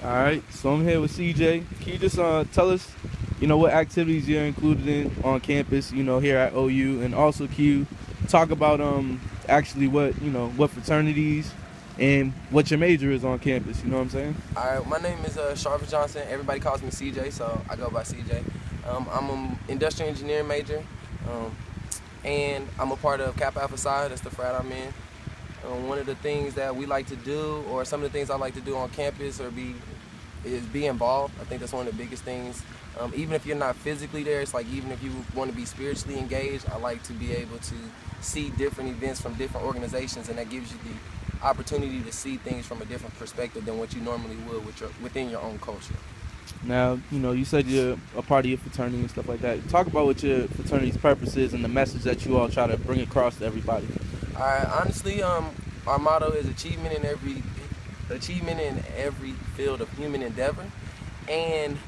All right, so I'm here with CJ. Can you just tell us, what activities you're included in on campus, here at OU, and also can you talk about actually what fraternities and what your major is on campus? You know what I'm saying? All right, my name is Sharper Johnson. Everybody calls me CJ, so I go by CJ. I'm an industrial engineering major, and I'm a part of Kappa Alpha Psi. That's the frat I'm in. One of the things that we like to do, or some of the things I like to do on campus, is be involved. I think that's one of the biggest things. Even if you're not physically there, it's like even if you want to be spiritually engaged, I like to be able to see different events from different organizations, and that gives you the opportunity to see things from a different perspective than what you normally would within your own culture. Now, you said you're a part of your fraternity and stuff like that. Talk about what your fraternity's purpose is and the message that you all try to bring across to everybody. All right, honestly, our motto is achievement in every field of human endeavor, and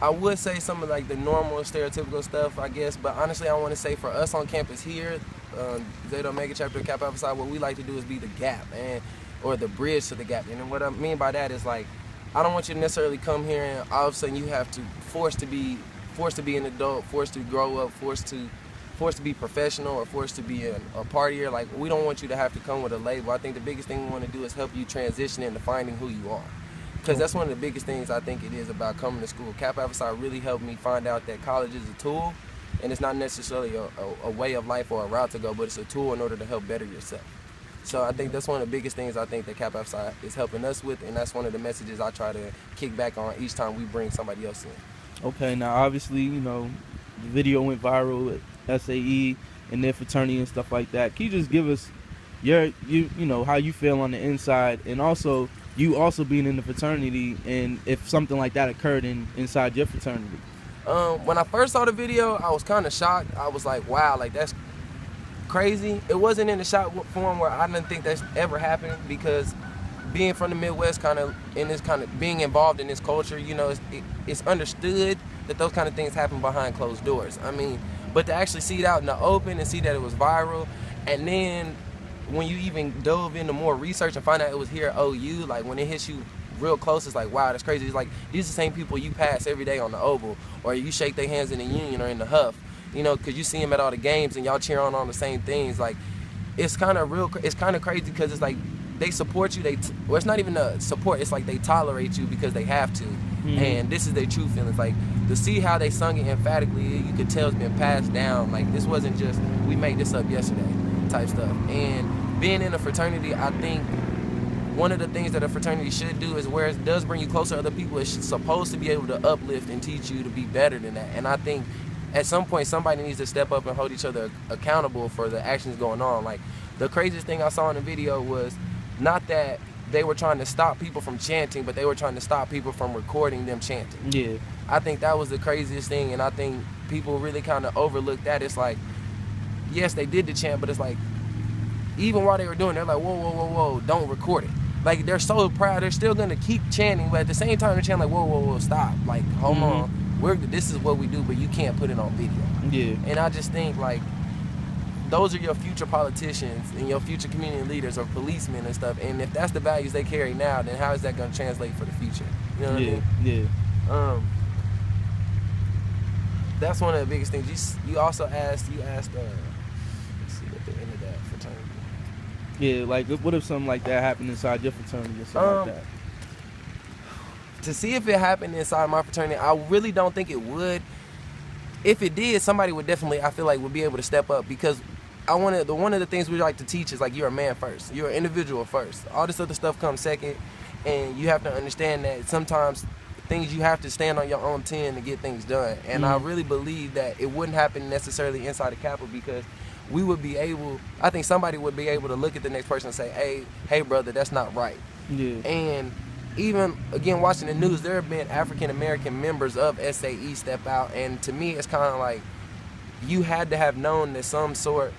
I would say some of like the normal stereotypical stuff, I guess, but honestly, I want to say for us on campus here, Zeta Omega chapter of Kappa Alpha Psi, what we like to do is be the gap or the bridge to the gap. And what I mean by that is like, I don't want you to necessarily come here and all of a sudden you have to forced to be an adult, forced to grow up, forced to be professional, or forced to be a partier. Like, we don't want you to have to come with a label. I think the biggest thing we want to do is help you transition into finding who you are. Because that's one of the biggest things I think it is about coming to school. Kappa Alpha Psi really helped me find out that college is a tool, and it's not necessarily a way of life or a route to go, but it's a tool in order to help better yourself. So I think that's one of the biggest things I think that Kappa Alpha Psi is helping us with, and that's one of the messages I try to kick back on each time we bring somebody else in. Okay, now obviously, the video went viral at SAE and their fraternity and stuff like that. Can you just give us how you feel on the inside, and also you also being in the fraternity, and if something like that occurred inside your fraternity? When I first saw the video, I was kind of shocked. I was like, wow, like that's crazy. It wasn't in the shock form where I didn't think that's ever happened, because being from the Midwest, being involved in this culture, it's understood that those kind of things happen behind closed doors. I mean, but to actually see it out in the open and see that it was viral, and then when you even dove into more research and find out it was here at OU, like when it hits you real close, it's like, wow, that's crazy. It's like, these are the same people you pass every day on the Oval, or you shake their hands in the Union or in the Huff, because you see them at all the games and y'all cheer on all the same things. Like, it's kind of crazy, because it's like they support you. It's not even a support. It's like they tolerate you because they have to. Mm-hmm. And this is their true feelings. Like, to see how they sung it emphatically, you could tell it's been passed down. Like, this wasn't just, we made this up yesterday type stuff. And being in a fraternity, I think one of the things that a fraternity should do is, where it does bring you closer to other people, it's supposed to be able to uplift and teach you to be better than that. And I think at some point somebody needs to step up and hold each other accountable for the actions going on. Like, the craziest thing I saw in the video was not that they were trying to stop people from chanting, but they were trying to stop people from recording them chanting. Yeah. I think that was the craziest thing, and I think people really kind of overlooked that. It's like, yes, they did the chant, but it's like, even while they were doing it, they're like, whoa, whoa, whoa, whoa, don't record it. Like, they're so proud, they're still gonna keep chanting, but at the same time they're chanting like, whoa, whoa, whoa, stop. Like, hold on, this is what we do, but you can't put it on video. Yeah. And I just think, like, those are your future politicians and your future community leaders or policemen and stuff. And if that's the values they carry now, then how is that going to translate for the future? You know what I mean? Yeah. That's one of the biggest things. You also asked, let's see at the end of that fraternity. Yeah, like, what if something like that happened inside your fraternity or something like that? To see if it happened inside my fraternity, I really don't think it would. If it did, somebody would definitely, I feel like, would be able to step up, because one of the things we like to teach is, like, you're a man first. You're an individual first. All this other stuff comes second, and you have to understand that sometimes things you have to stand on your own 10 to get things done. And I really believe that it wouldn't happen necessarily inside of Kappa, because I think somebody would be able to look at the next person and say, hey brother, that's not right. Yeah. And even, again, watching the news, there have been African-American members of SAE step out, and to me, it's kind of like, you had to have known that some sort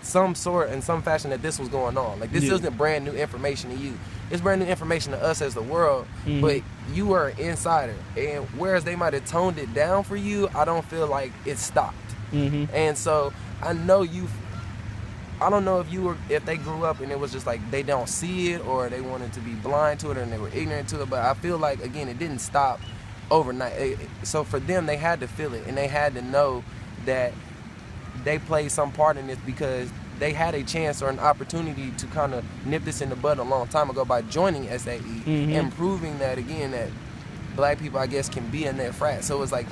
in some fashion that this was going on. Like, this isn't brand new information to you. It's brand new information to us as the world, but you were an insider. And whereas they might have toned it down for you, I don't feel like it stopped. And so I know I don't know if they grew up and it was just like they don't see it, or they wanted to be blind to it and they were ignorant to it. But I feel like, again, it didn't stop overnight. So for them, they had to feel it, and they had to know that they played some part in this, because they had a chance or an opportunity to kind of nip this in the bud a long time ago by joining SAE and proving that, again, that black people, I guess, can be in that frat. So it's like,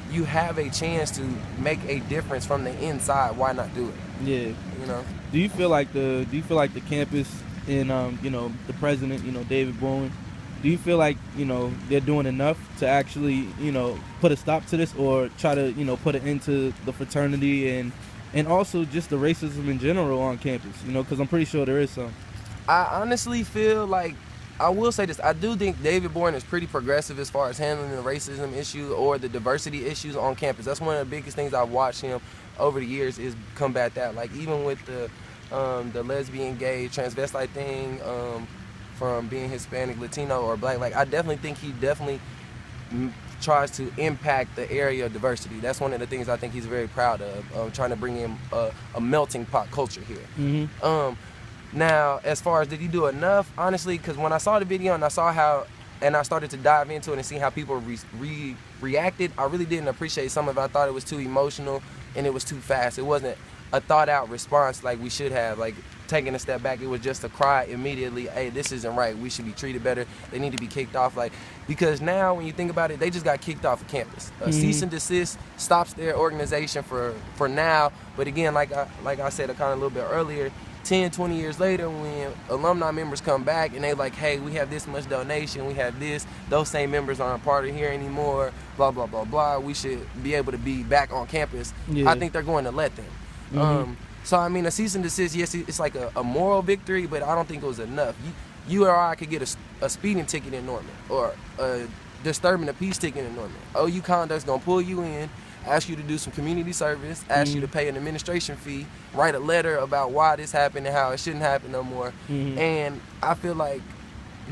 you have a chance to make a difference from the inside. Why not do it? Yeah. You know. Do you feel like the campus and the president, David Bowen, do you feel like they're doing enough to actually put a stop to this, or try to put an end to the fraternity and also just the racism in general on campus? Because I'm pretty sure there is some. I honestly feel like, I will say this, I do think David Bourne is pretty progressive as far as handling the racism issue or the diversity issues on campus. That's one of the biggest things I've watched him over the years, is combat that. Like, even with the lesbian, gay, transvestite thing, from being Hispanic, Latino, or black, like, I definitely think he tries to impact the area of diversity. That's one of the things I think he's very proud of, trying to bring in a melting pot culture here. Now, as far as did he do enough, honestly, because when I saw the video and I saw how, and I started to dive into it and see how people reacted, I really didn't appreciate some of it. I thought it was too emotional and it was too fast. It wasn't a thought out response like we should have, like taking a step back. It was just a cry immediately, hey, this isn't right, we should be treated better, they need to be kicked off. Like, because now when you think about it, they just got kicked off of campus. Cease and desist stops their organization for now. But again, like I said a little bit earlier, 10, 20 years later, when alumni members come back and they like, hey, we have this much donation, we have this, those same members aren't part of here anymore, blah, blah, blah, blah, we should be able to be back on campus. I think they're going to let them. So, I mean, a cease and desist, yes, it's like a moral victory, but I don't think it was enough. You or I could get a speeding ticket in Norman, or a disturbing the peace ticket in Norman. OU Conduct's going to pull you in, ask you to do some community service, ask you to pay an administration fee, write a letter about why this happened and how it shouldn't happen no more. And I feel like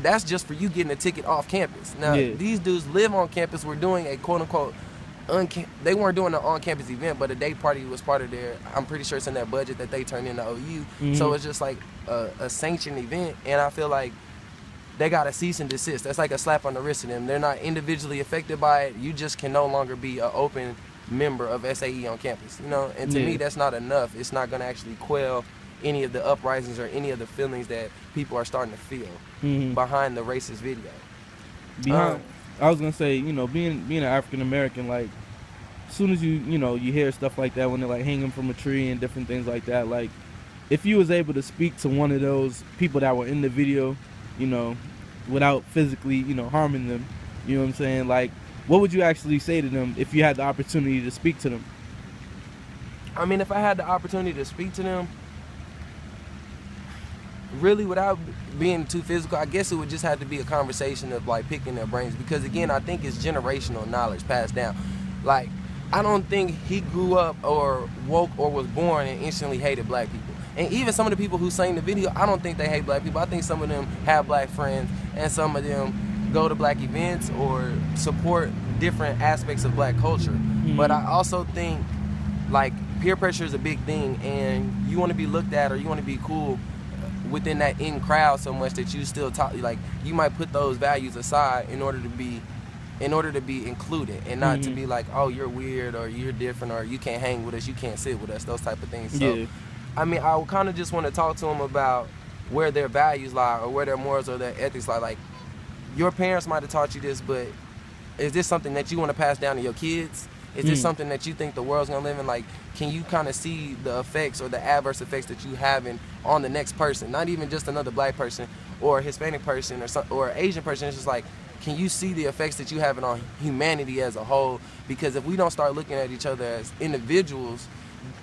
that's just for you getting a ticket off campus. Now, these dudes live on campus. We're doing a quote-unquote, they weren't doing an on-campus event, but a day party was part of their, I'm pretty sure it's in that budget that they turned into OU. So it's just like a sanctioned event, and I feel like they got a cease and desist. That's like a slap on the wrist to them. They're not individually affected by it. You just can no longer be an open member of SAE on campus, and to me that's not enough. It's not going to actually quell any of the uprisings or any of the feelings that people are starting to feel behind the racist video. I was gonna say, being an African American, like, as soon as you hear stuff like that when they're like hanging from a tree and different things like that, like, if you was able to speak to one of those people that were in the video, without physically harming them, you know what I'm saying, like, what would you actually say to them if you had the opportunity to speak to them? I mean, if I had the opportunity to speak to them, really without being too physical, I guess it would just have to be a conversation of like picking their brains, because again, I think it's generational knowledge passed down. Like, I don't think he grew up or woke or was born and instantly hated black people. And even some of the people who sang the video, I don't think they hate black people. I think some of them have black friends, and some of them go to black events or support different aspects of black culture. But I also think, like, peer pressure is a big thing, and you want to be looked at or you want to be cool within that in crowd so much that you still talk, like, you might put those values aside in order to be included, and not to be like, oh, you're weird or you're different or you can't hang with us, you can't sit with us, those type of things. So I mean, I would kind of just want to talk to them about where their values lie or where their morals or their ethics lie. Like, your parents might have taught you this, but is this something that you want to pass down to your kids? Is this something that you think the world's gonna live in? Like, can you kind of see the effects or the adverse effects that you having on the next person? Not even just another black person or a Hispanic person or Asian person. It's just like, can you see the effects that you having on humanity as a whole? Because if we don't start looking at each other as individuals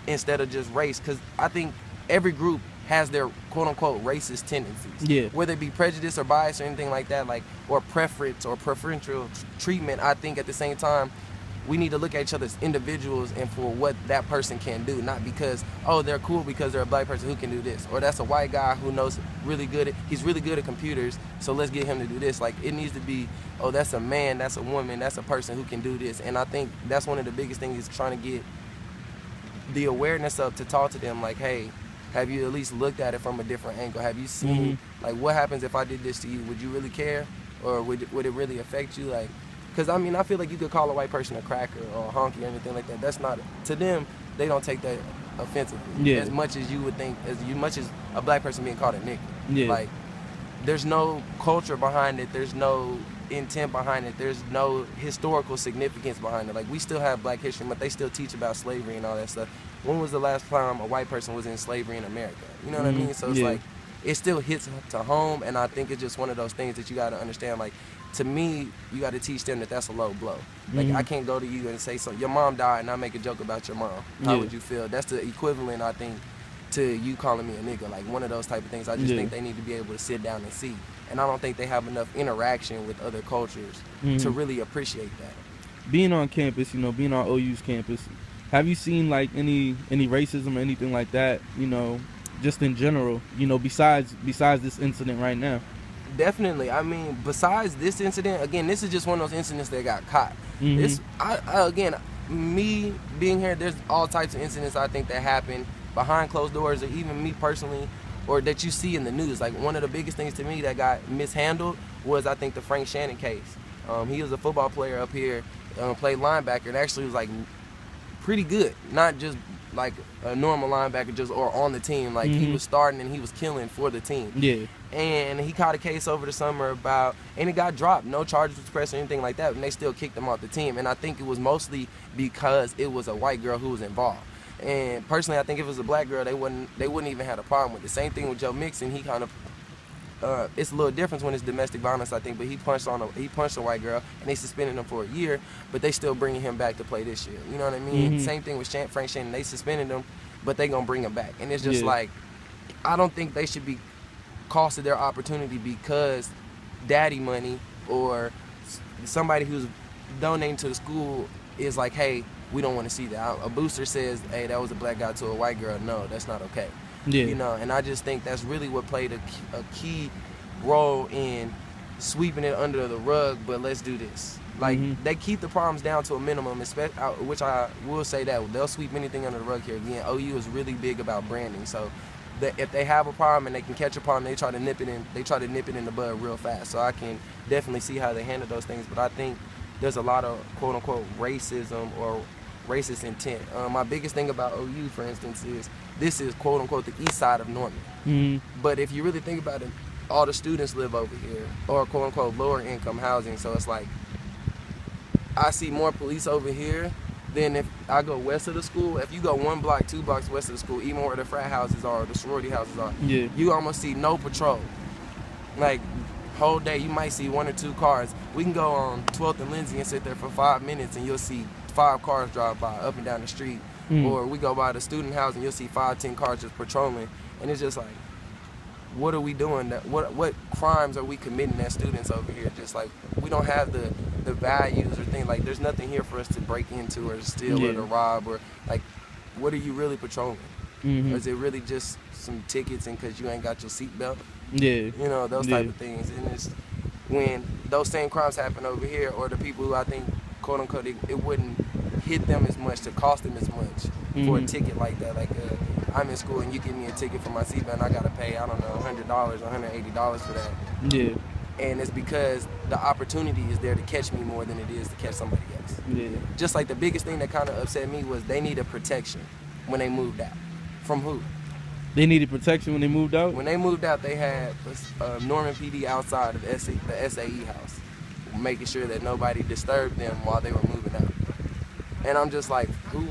instead of just race, because I think every group has their quote-unquote racist tendencies. Whether it be prejudice or bias or anything like that, like, or preference or preferential treatment, I think at the same time, we need to look at each other as individuals and for what that person can do, not because, oh, they're cool because they're a black person who can do this, or that's a white guy who knows he's really good at computers, so let's get him to do this. Like, it needs to be, oh, that's a man, that's a woman, that's a person who can do this. And I think that's one of the biggest things, is trying to get the awareness up to talk to them like, hey, Have you at least looked at it from a different angle? Have you seen, like, what happens if I did this to you? Would you really care? Or would it really affect you? Like, because, I mean, I feel like you could call a white person a cracker or a honky or anything like that. That's not, to them, they don't take that offensively. As much as you would think, as much as a black person being called a nigga. Like, there's no culture behind it. There's no intent behind it. There's no historical significance behind it. Like, we still have Black History Month. They still teach about slavery and all that stuff. When was the last time a white person was in slavery in America? You know what I mean? So it's like, it still hits to home, and I think it's just one of those things that you got to understand. Like, to me, you got to teach them that that's a low blow. Like, I can't go to you and say, so your mom died, and I make a joke about your mom. How would you feel? That's the equivalent, I think, to you calling me a nigga. Like, one of those type of things. I just think they need to be able to sit down and see. And I don't think they have enough interaction with other cultures to really appreciate that. Being on campus, you know, being on OU's campus, have you seen like any racism or anything like that, you know, just in general, you know, besides this incident right now? Definitely. I mean, besides this incident, again, this is just one of those incidents that got caught. Again, me being here, there's all types of incidents I think that happen behind closed doors, or even me personally, or that you see in the news. Like, one of the biggest things to me that got mishandled was, I think, the Frank Shannon case. He was a football player up here, played linebacker, and actually was like pretty good, not just like a normal linebacker, just or on the team. Like, he was starting and he was killing for the team. And he caught a case over the summer about, and it got dropped. No charges was pressed or anything like that, and they still kicked him off the team. And I think it was mostly because it was a white girl who was involved. And personally, I think if it was a black girl, they wouldn't even have a problem with it. Same thing with Joe Mixon. He kind of it's a little different when it's domestic violence, I think, but he punched a white girl, and they suspended him for a year, but they still bringing him back to play this year. You know what I mean? Same thing with Frank Shannon. They suspended him, but they gonna bring him back. And it's just like, I don't think they should be costed their opportunity because daddy money or somebody who's donating to the school is like, hey, we don't want to see that. A booster says, hey, that was a black guy to a white girl. No, that's not okay. You know, and I just think that's really what played a key role in sweeping it under the rug, but let's do this. Like, they keep the problems down to a minimum, which I will say that they'll sweep anything under the rug here. Again, OU is really big about branding, so if they have a problem and they can catch a problem, they try to nip it in the bud real fast. So I can definitely see how they handle those things, but I think there's a lot of quote-unquote racism or racist intent. My biggest thing about OU, for instance, is this is quote-unquote the east side of Norman. But if you really think about it, all the students live over here, or quote-unquote lower income housing. So it's like, I see more police over here than if I go west of the school. If you go 1 block, 2 blocks west of the school, even where the frat houses are, or the sorority houses are, you almost see no patrol. Like, whole day you might see 1 or 2 cars. We can go on 12th and Lindsay and sit there for 5 minutes and you'll see 5 cars drive by up and down the street. Or we go by the student house and you'll see 5, 10 cars just patrolling. And it's just like, what are we doing? What crimes are we committing as students over here? Just like, we don't have the values or things. Like, there's nothing here for us to break into or to steal or to rob, or like, what are you really patrolling? Or is it really just some tickets and because you ain't got your seatbelt? You know, those type of things. And it's when those same crimes happen over here, or the people who I think, quote unquote, it wouldn't hit them as much, to cost them as much for a ticket like that. Like, I'm in school and you give me a ticket for my seatbelt and I gotta pay, I don't know, $100, $180 for that. And it's because the opportunity is there to catch me more than it is to catch somebody else. Just like the biggest thing that kind of upset me was they needed protection when they moved out. From who? They needed protection when they moved out? When they moved out, they had Norman PD outside of the SAE house, making sure that nobody disturbed them while they were moving out. And I'm just like, who